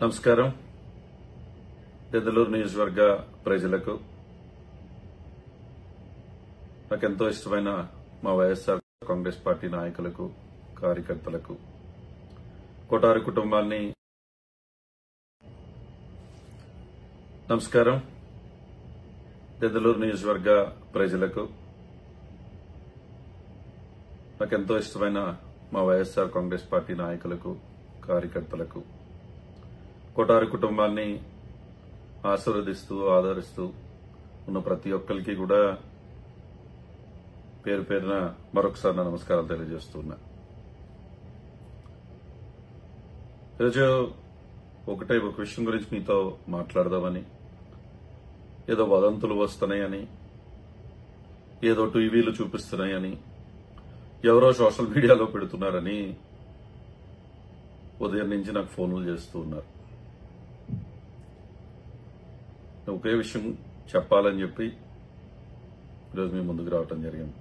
నమస్కారం. దెందులూరు నియోజకవర్గ ప్రజలకు, నాకెంతో ఇష్టమైన మా వైఎస్ఆర్ కాంగ్రెస్ పార్టీ నాయకులకు, కార్యకర్తలకు, కొటారు కుటుంబాన్ని నమస్కారం. దెందులూరు నియోజకవర్గ ప్రజలకు, నాకెంతో ఇష్టమైన మా వైఎస్ఆర్ కాంగ్రెస్ పార్టీ నాయకులకు, కార్యకర్తలకు, కొటారు కుటుంబాన్ని ఆశీర్వదిస్తూ ఆదరిస్తూ ఉన్న ప్రతి ఒక్కరికి కూడా పేరు పేరున మరొకసారి నా నమస్కారాలు తెలియజేస్తున్నా. ఈరోజు ఒక విషయం గురించి మీతో మాట్లాడదామని, ఏదో వదంతులు వస్తున్నాయని, ఏదో టీవీలు చూపిస్తున్నాయని, ఎవరో సోషల్ మీడియాలో పెడుతున్నారని ఉదయం నుంచి నాకు ఫోన్లు చేస్తూ ఉన్నారు. ఒకే విషయం చెప్పాలని చెప్పి ఈరోజు మీ ముందుకు రావటం జరిగింది.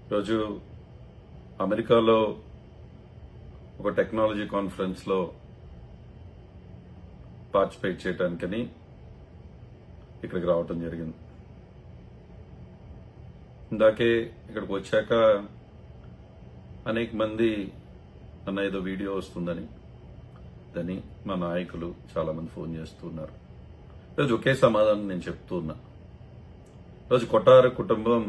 ఈరోజు అమెరికాలో ఒక టెక్నాలజీ కాన్ఫరెన్స్ లో పార్టిసిపేట్ చేయడానికని ఇక్కడికి రావటం జరిగింది. ఇందాకే ఇక్కడికి వచ్చాక అనేక మంది అన్న ఏదో వీడియో వస్తుందని మా నాయకులు చాలా మంది ఫోన్ చేస్తున్నారు. ఈరోజు ఒకే సమాధానం నేను చెప్తూ ఉన్నా. ఈరోజు కొటారు కుటుంబం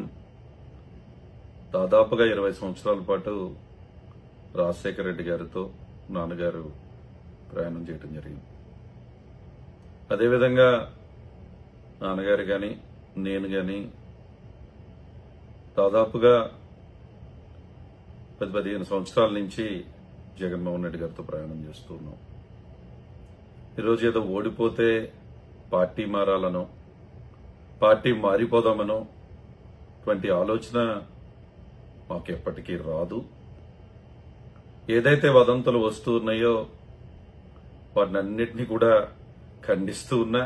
దాదాపుగా 20 సంవత్సరాల పాటు రాజశేఖర రెడ్డి గారితో నాన్నగారు ప్రయాణం చేయడం జరిగింది. అదేవిధంగా నాన్నగారు గాని నేను గాని దాదాపుగా 15 సంవత్సరాల నుంచి జగన్మోహన్ రెడ్డి గారితో ప్రయాణం చేస్తూ ఉన్నాం. ఈరోజు ఏదో ఓడిపోతే పార్టీ మారాలనో, పార్టీ మారిపోదామనో అటువంటి ఆలోచన మాకు ఎప్పటికీ రాదు. ఏదైతే వదంతులు వస్తూ ఉన్నాయో వాటినన్నిటినీ కూడా ఖండిస్తూ ఉన్నా.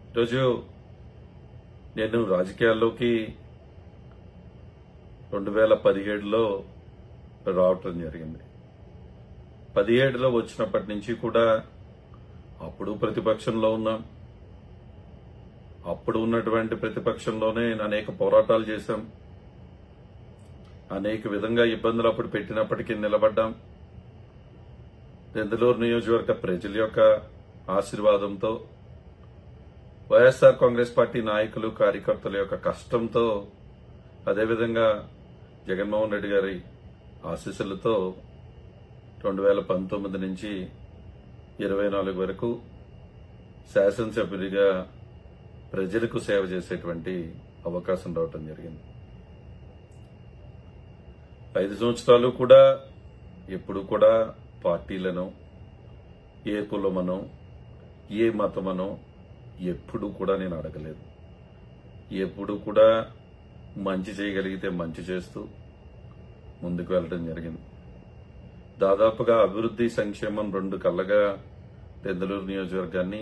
ఈరోజు నేను రాజకీయాల్లోకి 2017లో రావటం జరిగింది. 17లో వచ్చినప్పటి నుంచి కూడా అప్పుడు ప్రతిపక్షంలో ఉన్నాం. అప్పుడు ఉన్నటువంటి ప్రతిపక్షంలోనే అనేక పోరాటాలు చేశాం. అనేక విధంగా ఇబ్బందులు అప్పుడు పెట్టినప్పటికీ నిలబడ్డాం. దెందులూరు నియోజకవర్గ ప్రజల యొక్క ఆశీర్వాదంతో, వైఎస్ఆర్ కాంగ్రెస్ పార్టీ నాయకులు, కార్యకర్తల యొక్క కష్టంతో, అదేవిధంగా జగన్మోహన్ రెడ్డి గారి ఆశీస్సులతో 2019 నుంచి 24 వరకు శాసనసభ్యుడిగా ప్రజలకు సేవ చేసేటువంటి అవకాశం రావటం జరిగింది. 5 సంవత్సరాలు కూడా ఎప్పుడు కూడా పార్టీలను, ఏ కులమనో, ఏ మతమనో ఎప్పుడు కూడా నేను అడగలేదు. ఎప్పుడు కూడా మంచి చేయగలిగితే మంచి చేస్తూ ముందుకు వెళ్ళడం జరిగింది. దాదాపుగా అభివృద్ధి, సంక్షేమం 2 కళ్ళగా దెందులూరు నియోజకవర్గాన్ని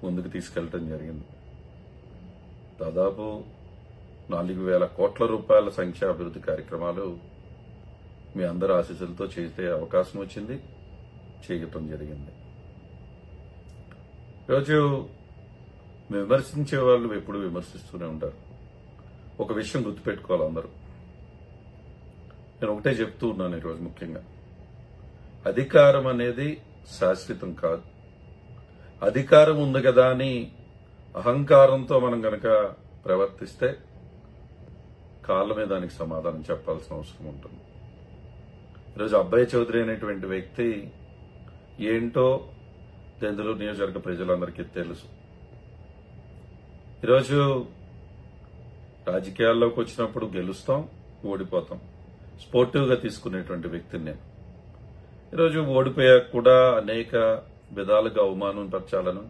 ముందుకు తీసుకెళ్లడం జరిగింది. దాదాపు 4,000 కోట్ల రూపాయల సంక్షేమ అభివృద్ధి కార్యక్రమాలు మీ అందరి ఆశీస్సులతో చేసే అవకాశం వచ్చింది, చేయటం జరిగింది. ఈరోజు విమర్శించే వాళ్ళు ఎప్పుడు విమర్శిస్తూనే ఉంటారు. ఒక విషయం గుర్తుపెట్టుకోవాలి అందరూ. నేను ఒకటే చెప్తూ ఉన్నాను ఈరోజు ముఖ్యంగా, అధికారం అనేది శాశ్వతం కాదు. అధికారం ఉంది కదా అని అహంకారంతో మనం గనక ప్రవర్తిస్తే కాళ్ళ మీద దానికి సమాధానం చెప్పాల్సిన అవసరం ఉంటుంది. ఈరోజు అబ్బాయి చౌదరి అనేటువంటి వ్యక్తి ఏంటో దెందులూరు నియోజకవర్గ ప్రజలందరికీ తెలుసు. ఈరోజు రాజకీయాల్లోకి వచ్చినప్పుడు గెలుస్తాం, ఓడిపోతాం. స్పోర్టివ్గా తీసుకునేటువంటి వ్యక్తిని నేను. ఈరోజు ఓడిపోయాక కూడా అనేక విధాలుగా అవమానం పరచాలను,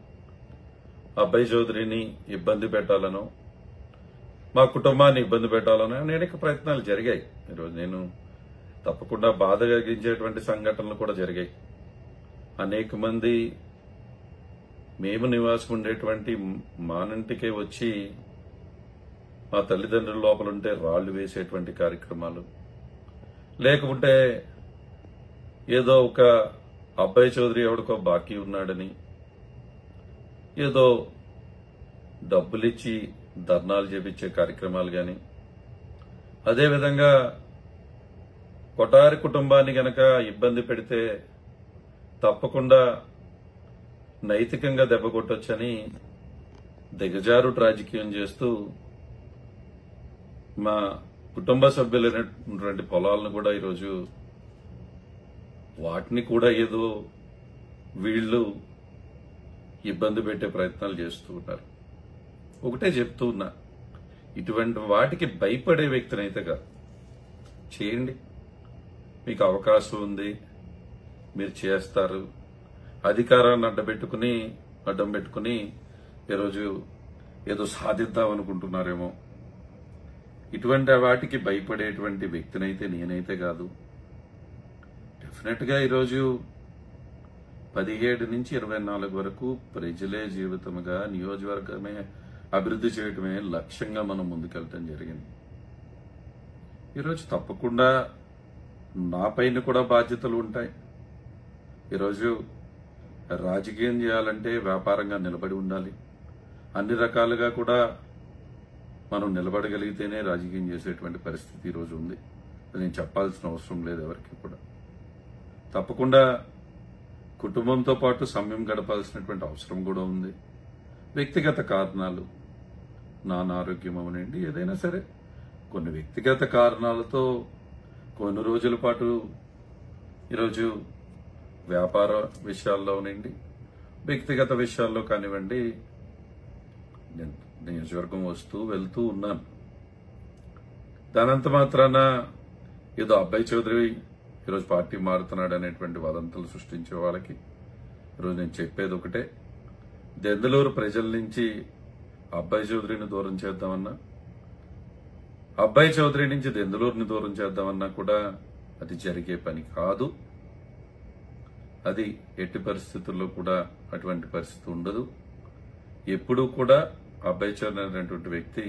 అబ్బాయి చౌదరిని ఇబ్బంది పెట్టాలను, మా కుటుంబాన్ని ఇబ్బంది పెట్టాలను అనేక ప్రయత్నాలు జరిగాయి. ఈరోజు నేను తప్పకుండా బాధ కలిగించేటువంటి సంఘటనలు కూడా జరిగాయి. అనేక మంది మేము నివాసం ఉండేటువంటి మానంటికే వచ్చి మా తల్లిదండ్రుల లోపలుంటే రాళ్లు వేసేటువంటి కార్యక్రమాలు, లేకుంటే ఏదో ఒక అబ్బాయి చౌదరి ఎవడికో బాకీ ఉన్నాడని, ఏదో డబ్బులిచ్చి ధర్నాలు చేపించే కార్యక్రమాలు గాని, అదేవిధంగా కొటారి కుటుంబాన్ని గనక ఇబ్బంది పెడితే తప్పకుండా నైతికంగా దెబ్బ కొట్టొచ్చని దిగజారు రాజకీయం చేస్తూ మా కుటుంబ సభ్యులైనటువంటి పొలాలను కూడా ఈరోజు వాటిని కూడా ఏదో వీళ్ళు ఇబ్బంది పెట్టే ప్రయత్నాలు చేస్తూ ఉన్నారు. ఒకటే చెప్తూ ఉన్నా, ఇటువంటి వాటికి భయపడే వ్యక్తినైతే కాదు, చేయండి. మీకు అవకాశం ఉంది, మీరు చేస్తారు. అధికారాన్ని అడ్డం పెట్టుకుని ఈరోజు ఏదో సాధిద్దాం అనుకుంటున్నారేమో. ఇటువంటి వాటికి భయపడేటువంటి వ్యక్తినైతే నేనైతే కాదు. డెఫినెట్ గా ఈరోజు 17 నుంచి 24 వరకు ప్రజలే జీవితముగా నియోజకవర్గమే అభివృద్ధి చేయడమే లక్ష్యంగా మనం ముందుకెళ్ళటం జరిగింది. ఈరోజు తప్పకుండా నా పైన కూడా బాధ్యతలు ఉంటాయి. ఈరోజు రాజకీయం చేయాలంటే వ్యాపారంగా నిలబడి ఉండాలి. అన్ని రకాలుగా కూడా మనం నిలబడగలిగితేనే రాజకీయం చేసేటువంటి పరిస్థితి ఈరోజు ఉంది. నేను చెప్పాల్సిన అవసరం లేదు ఎవరికి కూడా. తప్పకుండా కుటుంబంతో పాటు సమయం గడపాల్సినటువంటి అవసరం కూడా ఉంది. వ్యక్తిగత కారణాలు, నానారోగ్యం అవనండి, ఏదైనా సరే కొన్ని వ్యక్తిగత కారణాలతో కొన్ని రోజుల పాటు ఈరోజు వ్యాపార విషయాల్లోనండి, వ్యక్తిగత విషయాల్లో కానివ్వండి, నేను నియోజకవర్గం వస్తూ వెళ్తూ ఉన్నాను. దానంత మాత్రాన ఏదో అబ్బాయి చౌదరి ఈరోజు పార్టీ మారుతున్నాడు అనేటువంటి వదంతులు సృష్టించే వాళ్ళకి ఈరోజు నేను చెప్పేది ఒకటే, దెందులూరు ప్రజల నుంచి అబ్బాయి చౌదరిని దూరం చేద్దామన్నా, అబ్బాయి చౌదరి నుంచి దెందులూరుని దూరం చేద్దామన్నా కూడా అది జరిగే పని కాదు. అది ఎట్టి పరిస్థితుల్లో కూడా అటువంటి పరిస్థితి ఉండదు. ఎప్పుడూ కూడా అబ్బాయి చౌదరి అనేటువంటి వ్యక్తి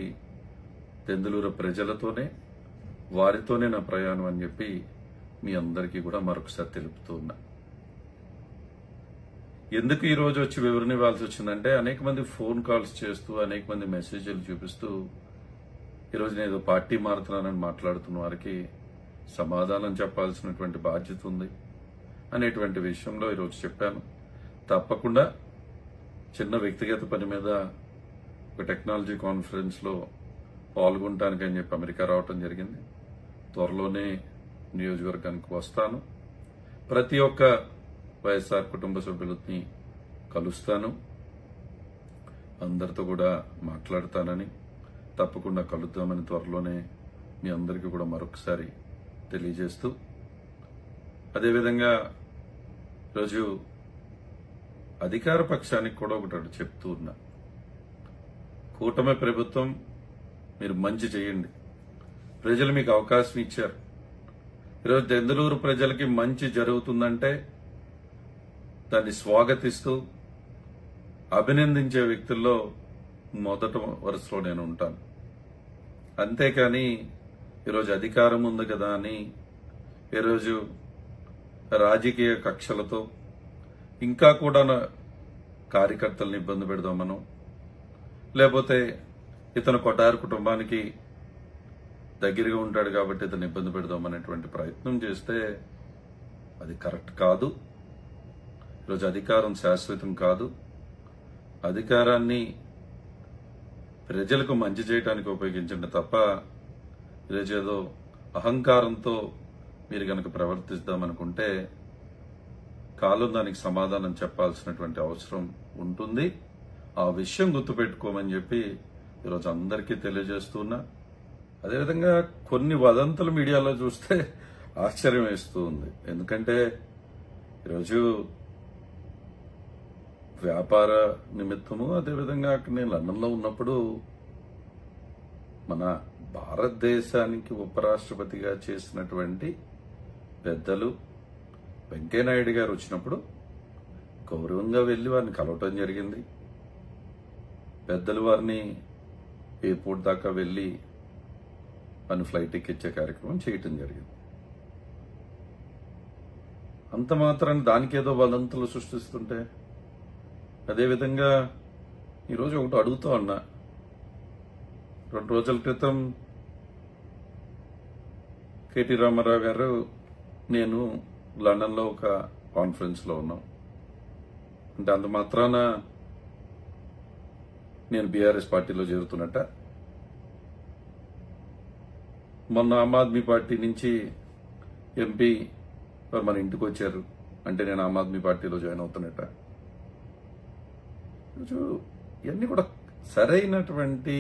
దెందులూరు ప్రజలతోనే, వారితోనే నా ప్రయాణం అని చెప్పి మీ అందరికీ కూడా మరొకసారి తెలుపుతూ ఉన్నా. ఎందుకు ఈ రోజు వచ్చి వివరణ ఇవ్వాల్సి వచ్చిందంటే, అనేక మంది ఫోన్ కాల్స్ చేస్తూ, అనేక మంది మెసేజ్లు చూపిస్తూ ఈరోజు నేను ఏదో పార్టీ మారుతున్నానని మాట్లాడుతున్న వారికి సమాధానం చెప్పాల్సినటువంటి బాధ్యత ఉంది అనేటువంటి విషయంలో ఈరోజు చెప్పాను. తప్పకుండా చిన్న వ్యక్తిగత పని మీద ఒక టెక్నాలజీ కాన్ఫరెన్స్ లో పాల్గొనటానికని చెప్పి అమెరికా రావటం జరిగింది. త్వరలోనే నియోజకవర్గానికి వస్తాను. ప్రతి ఒక్క వైఎస్ఆర్ కుటుంబ సభ్యులని కలుస్తాను, అందరితో కూడా మాట్లాడతానని, తప్పకుండా కలుద్దామని త్వరలోనే మీ అందరికీ కూడా మరొకసారి తెలియజేస్తూ, అదేవిధంగా ఈరోజు అధికార పక్షానికి కూడా ఒకటి చెప్తూ ఉన్నా, కూటమి ప్రభుత్వం మీరు మంచి చేయండి, ప్రజలు మీకు అవకాశం ఇచ్చారు. ఈరోజు దెందులూరు ప్రజలకి మంచి జరుగుతుందంటే దాన్ని స్వాగతిస్తూ అభినందించే వ్యక్తుల్లో మొదట వరుసలో నేను ఉంటాను. అంతేకాని ఈరోజు అధికారం ఉంది కదా అని ఈరోజు రాజకీయ కక్షలతో ఇంకా కూడా కార్యకర్తలను ఇబ్బంది పెడదామనో, లేకపోతే ఇతను కొటారు కుటుంబానికి దగ్గరగా ఉంటాడు కాబట్టి ఇతను ఇబ్బంది పెడదామనేటువంటి ప్రయత్నం చేస్తే అది కరెక్ట్ కాదు. ఈరోజు అధికారం శాశ్వతం కాదు. అధికారాన్ని ప్రజలకు మంచి చేయడానికి ఉపయోగించండి తప్ప ఈరోజు ఏదో అహంకారంతో మీరు గనక ప్రవర్తిద్దామనుకుంటే కాలం దానికి సమాధానం చెప్పాల్సినటువంటి అవసరం ఉంటుంది. ఆ విషయం గుర్తుపెట్టుకోమని చెప్పి ఈరోజు అందరికీ తెలియజేస్తున్నా. అదేవిధంగా కొన్ని వదంతులు మీడియాలో చూస్తే ఆశ్చర్యం వేస్తూ ఉంది. ఎందుకంటే ఈరోజు వ్యాపార నిమిత్తము, అదేవిధంగా నేను లండన్లో ఉన్నప్పుడు మన భారతదేశానికి ఉపరాష్ట్రపతిగా చేసినటువంటి పెద్దలు వెంకయ్యనాయుడు గారు వచ్చినప్పుడు గౌరవంగా వెళ్లి వారిని కలవటం జరిగింది. పెద్దలు వారిని ఎయిర్పోర్ట్ దాకా వెళ్లి వారిని ఫ్లైట్ ఎక్కించే కార్యక్రమం చేయటం జరిగింది. అంత మాత్రాన్ని దానికేదో వదంతులు సృష్టిస్తుంటే, అదేవిధంగా ఈరోజు ఒకటి అడుగుతూ ఉన్నా. 2 రోజుల క్రితం కేటీ రామారావు గారు నేను లండన్లో ఒక కాన్ఫరెన్స్లో ఉన్నాం. అంటే అంత మాత్రాన నేను బీఆర్ఎస్ పార్టీలో చేరుతున్నట్ట. మొన్న ఆమ్ ఆద్మీ పార్టీ నుంచి ఎంపీ మన ఇంటికి వచ్చారు అంటే నేను ఆమ్ ఆద్మీ పార్టీలో జాయిన్ అవుతున్నట్ట. ఇవన్నీ కూడా సరైనటువంటి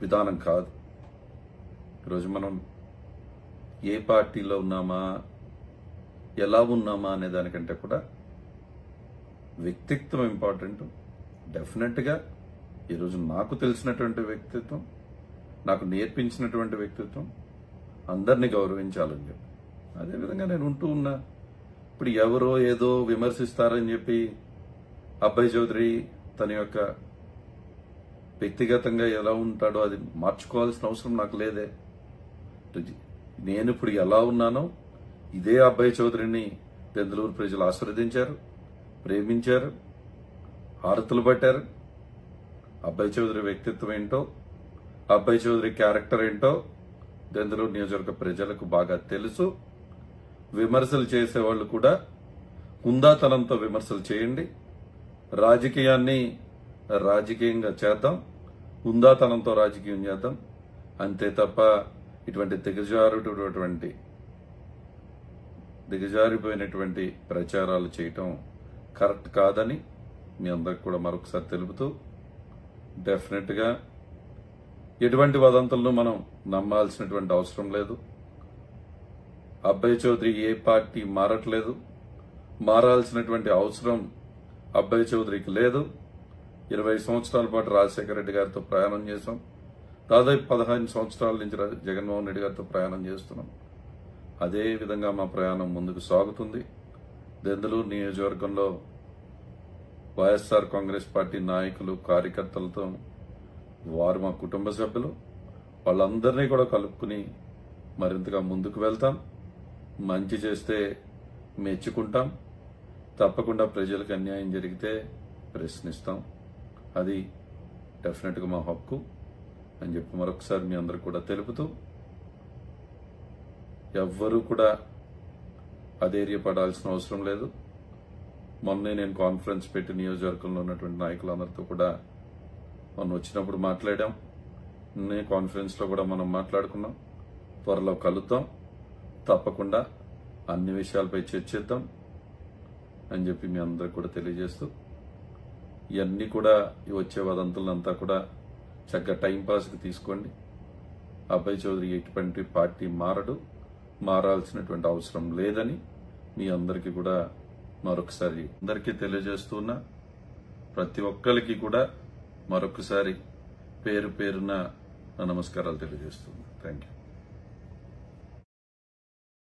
విధానం కాదు. ఈరోజు మనం ఏ పార్టీలో ఉన్నామా, ఎలా ఉన్నామా అనే దానికంటే కూడా వ్యక్తిత్వం ఇంపార్టెంట్. డెఫినెట్గా ఈరోజు నాకు తెలిసినటువంటి వ్యక్తిత్వం, నాకు నేర్పించినటువంటి వ్యక్తిత్వం అందరినీ గౌరవించాలని చెప్పి అదేవిధంగా నేను ఉంటూ ఉన్నా. ఇప్పుడు ఎవరో ఏదో విమర్శిస్తారని చెప్పి అబ్బాయి చౌదరి తన యొక్క వ్యక్తిగతంగా ఎలా ఉంటాడో అది మార్చుకోవాల్సిన అవసరం నాకు లేదే. నేను ఇప్పుడు ఎలా ఉన్నానో ఇదే అబ్బాయి చౌదరిని దెందులూరు ప్రజలు ఆశీర్వదించారు, ప్రేమించారు, హారతులు పట్టారు. అబ్బాయి చౌదరి వ్యక్తిత్వం ఏంటో, అబ్బాయి చౌదరి క్యారెక్టర్ ఏంటో దెందులూరు నియోజకవర్గ ప్రజలకు బాగా తెలుసు. విమర్శలు చేసేవాళ్లు కూడా హుందాతనంతో విమర్శలు చేయండి. రాజకీయాన్ని రాజకీయంగా చేద్దాం, హుందాతనంతో రాజకీయం చేద్దాం. అంతే తప్ప ఇటువంటి దిగజారిపోయినటువంటి ప్రచారాలు చేయటం కరెక్ట్ కాదని మీ అందరికి కూడా మరొకసారి తెలుపుతూ, డెఫినెట్ గా ఎటువంటి వదంతులను మనం నమ్మాల్సినటువంటి అవసరం లేదు. అబ్బాయి చౌదరి ఏ పార్టీ మారట్లేదు, మారాల్సినటువంటి అవసరం అబ్బాయి చౌదరికి లేదు. 20 సంవత్సరాల పాటు రాజశేఖర రెడ్డి గారితో ప్రయాణం చేశాం. దాదాపు 15 సంవత్సరాల నుంచి జగన్మోహన్ రెడ్డి గారితో ప్రయాణం చేస్తున్నాం. అదే విధంగా మా ప్రయాణం ముందుకు సాగుతుంది. దెందులూరు నియోజకవర్గంలో వైఎస్ఆర్ కాంగ్రెస్ పార్టీ నాయకులు, కార్యకర్తలతో వారు మా కుటుంబ సభ్యులు, వాళ్ళందరినీ కూడా కలుపుకుని మరింతగా ముందుకు వెళ్తాం. మంచి చేస్తే మెచ్చుకుంటాం, తప్పకుండా ప్రజలకు అన్యాయం జరిగితే ప్రశ్నిస్తాం. అది డెఫినెట్గా మా హక్కు అని చెప్పి మరొకసారి మీ అందరూ కూడా తెలుపుతూ, ఎవ్వరూ కూడా అధైర్యపడాల్సిన అవసరం లేదు. మొన్నే నేను కాన్ఫరెన్స్ పెట్టి నియోజకవర్గంలో ఉన్నటువంటి నాయకులందరితో కూడా మొన్న వచ్చినప్పుడు మాట్లాడాం. నేను కాన్ఫరెన్స్ లో కూడా మనం మాట్లాడుకున్నాం. త్వరలో కలుద్దాం, తప్పకుండా అన్ని విషయాలపై చర్చిద్దాం అని చెప్పి మీ అందరికి కూడా తెలియజేస్తూ, ఇవన్నీ కూడా వచ్చే వదంతులంతా కూడా చక్కగా టైంపాస్కి తీసుకోండి. అబ్బాయి చౌదరి ఎటువంటి పార్టీ మారడు, మారాల్సినటువంటి అవసరం లేదని మీ అందరికీ కూడా మరొకసారి అందరికీ తెలియజేస్తున్నా. ప్రతి ఒక్కరికి కూడా మరొకసారి పేరు పేరున నమస్కారాలు తెలియజేస్తున్నా. Thank you.